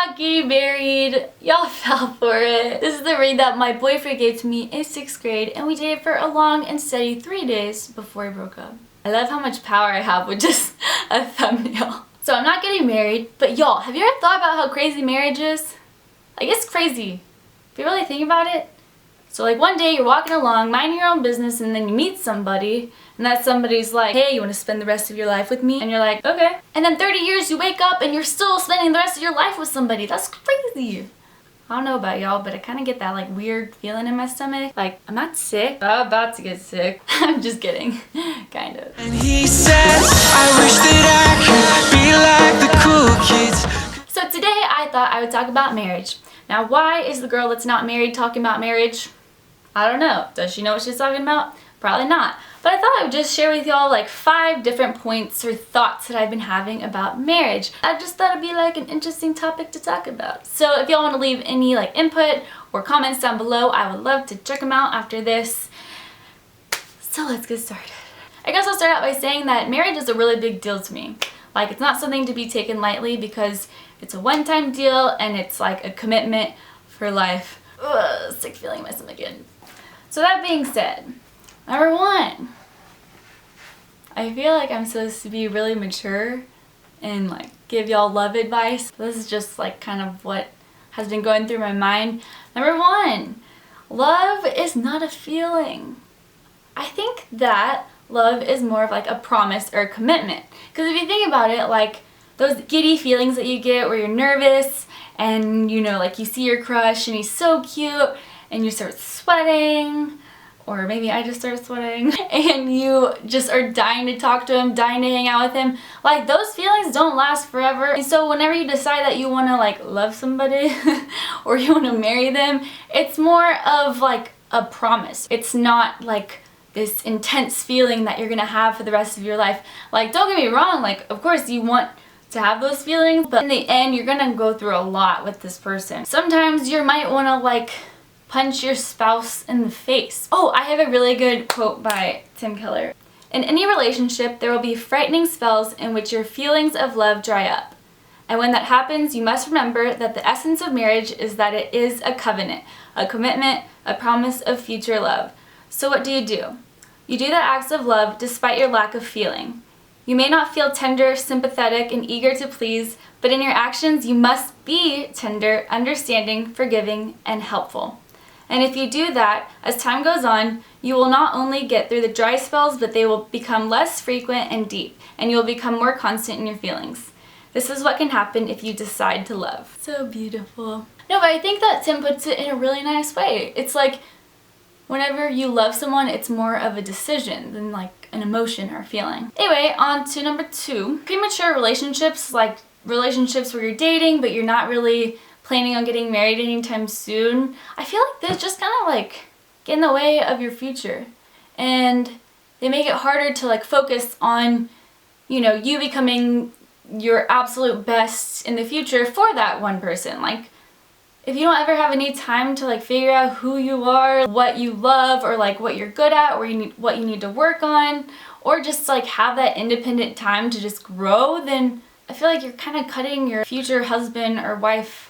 not getting married. Y'all fell for it. This is the ring that my boyfriend gave to me in 6th grade, and we dated for a long and steady 3 days before we broke up. I love how much power I have with just a thumbnail. So I'm not getting married, but y'all, have you ever thought about how crazy marriage is? Like, it's crazy. If you really think about it. So like one day you're walking along, minding your own business, and then you meet somebody, and that somebody's like, hey, you want to spend the rest of your life with me? And you're like, okay. And then 30 years you wake up and you're still spending the rest of your life with somebody. That's crazy. I don't know about y'all, but I kind of get that like weird feeling in my stomach. Like, I'm not sick, but I'm about to get sick. I'm just kidding. Kind of. And he says, I wish that I could be like the cool kids. So today I thought I would talk about marriage. Now, why is the girl that's not married talking about marriage? I don't know. Does she know what she's talking about? Probably not. But I thought I would just share with y'all like 5 different points or thoughts that I've been having about marriage. I just thought it'd be like an interesting topic to talk about. So if y'all want to leave any like input or comments down below, I would love to check them out after this. So let's get started. I guess I'll start out by saying that marriage is a really big deal to me. Like, it's not something to be taken lightly because it's a one-time deal and it's like a commitment for life. Ugh, sick feeling in my stomach again. So that being said, number 1, I feel like I'm supposed to be really mature and like give y'all love advice. This is just like kind of what has been going through my mind. Number 1, love is not a feeling. I think that love is more of like a promise or a commitment. Because if you think about it, like those giddy feelings that you get where you're nervous and you know, like you see your crush and he's so cute and you start sweating, or maybe I just started sweating, and you just are dying to talk to him, dying to hang out with him. Like, those feelings don't last forever. And so whenever you decide that you want to like love somebody or you want to marry them, it's more of like a promise. It's not like this intense feeling that you're gonna have for the rest of your life. Like, don't get me wrong, like of course you want to have those feelings, but in the end you're gonna go through a lot with this person. Sometimes you might want to like punch your spouse in the face. Oh, I have a really good quote by Tim Keller. In any relationship, there will be frightening spells in which your feelings of love dry up. And when that happens, you must remember that the essence of marriage is that it is a covenant, a commitment, a promise of future love. So what do? You do the acts of love despite your lack of feeling. You may not feel tender, sympathetic, and eager to please, but in your actions you must be tender, understanding, forgiving, and helpful. And if you do that, as time goes on, you will not only get through the dry spells, but they will become less frequent and deep, and you will become more constant in your feelings. This is what can happen if you decide to love. So beautiful. No, but I think that Tim puts it in a really nice way. It's like, whenever you love someone, it's more of a decision than like an emotion or a feeling. Anyway, on to number 2. Premature relationships, like relationships where you're dating but you're not really planning on getting married anytime soon. I feel like this just kind of like get in the way of your future. And they make it harder to like focus on, you know, you becoming your absolute best in the future for that one person. Like, if you don't ever have any time to like figure out who you are, what you love, or like what you're good at, or what you need to work on, or just like have that independent time to just grow, then I feel like you're kind of cutting your future husband or wife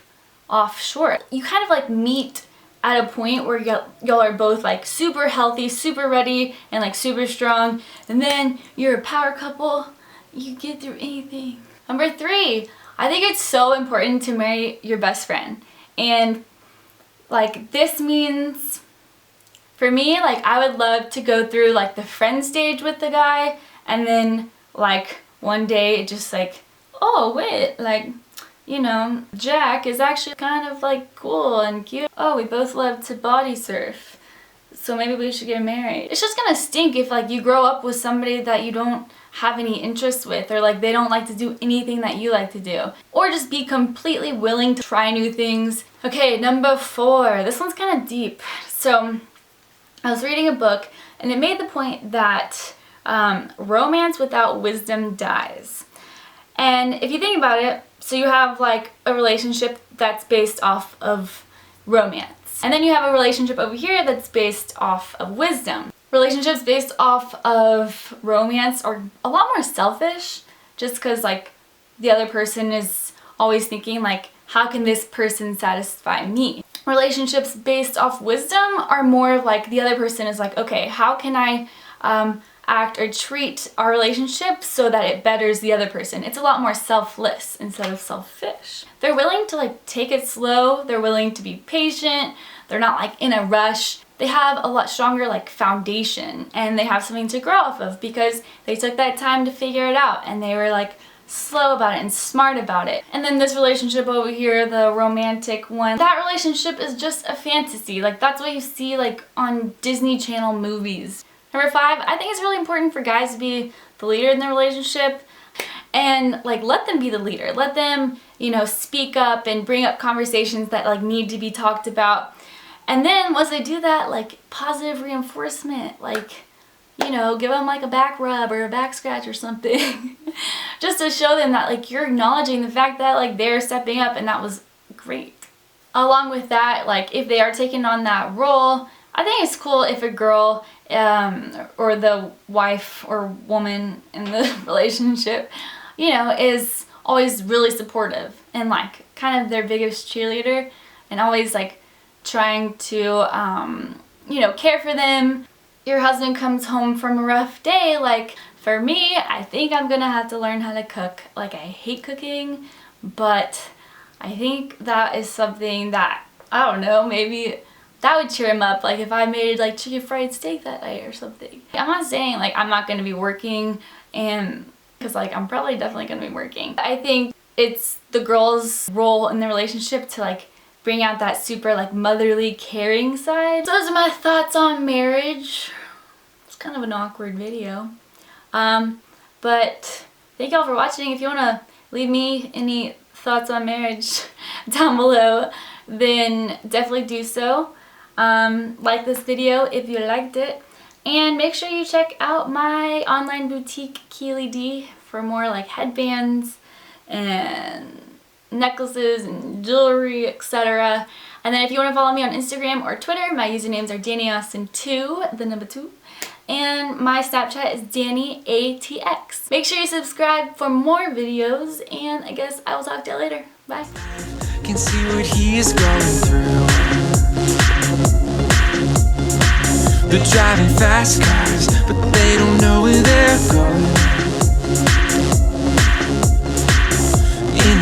off short. You kind of like meet at a point where y'all are both like super healthy, super ready, and like super strong, and then you're a power couple. You get through anything. Number 3, I think it's so important to marry your best friend. And like this means, for me, like I would love to go through like the friend stage with the guy, and then like one day it just like, oh wait, like, you know, Jack is actually kind of like cool and cute. Oh, we both love to body surf, so maybe we should get married. It's just gonna stink if like you grow up with somebody that you don't have any interest with, or like they don't like to do anything that you like to do, or just be completely willing to try new things. Okay, number 4. This one's kind of deep. So I was reading a book and it made the point that romance without wisdom dies. And if you think about it, so you have like a relationship that's based off of romance, and then you have a relationship over here that's based off of wisdom. Relationships based off of romance are a lot more selfish, just because like the other person is always thinking like, how can this person satisfy me? Relationships based off wisdom are more of like the other person is like, okay, how can I act or treat our relationship so that it betters the other person? It's a lot more selfless instead of selfish. They're willing to like take it slow. They're willing to be patient. They're not like in a rush. They have a lot stronger like foundation, and they have something to grow off of because they took that time to figure it out, and they were like slow about it and smart about it. And then this relationship over here, the romantic one, that relationship is just a fantasy. Like that's what you see like on Disney Channel movies. Number 5, I think it's really important for guys to be the leader in the relationship and like let them be the leader. Let them, speak up and bring up conversations that like need to be talked about. And then once they do that, like positive reinforcement, like, give them like a back rub or a back scratch or something. Just to show them that like you're acknowledging the fact that like they're stepping up and that was great. Along with that, like if they are taking on that role, I think it's cool if a girl or the wife or woman in the relationship, is always really supportive and like kind of their biggest cheerleader and always like trying to, care for them. Your husband comes home from a rough day, like for me, I think I'm gonna have to learn how to cook. Like I hate cooking, but I think that is something that, I don't know, maybe that would cheer him up. Like if I made like chicken fried steak that night or something. I'm not saying like I'm not gonna be working, and because like I'm probably definitely gonna be working. I think it's the girl's role in the relationship to like bring out that super like motherly caring side. So those are my thoughts on marriage. It's kind of an awkward video. But thank y'all for watching. If you want to leave me any thoughts on marriage down below, then definitely do so. Like this video if you liked it. And make sure you check out my online boutique, Keely D, for more like headbands and necklaces and jewelry, etc. And then if you want to follow me on Instagram or Twitter, my usernames are DaniAustin2, the number 2. And my Snapchat is DaniATX. Make sure you subscribe for more videos, and I guess I will talk to you later. Bye. Can see what he is going through. They're driving fast cars, but they don't know where they're going.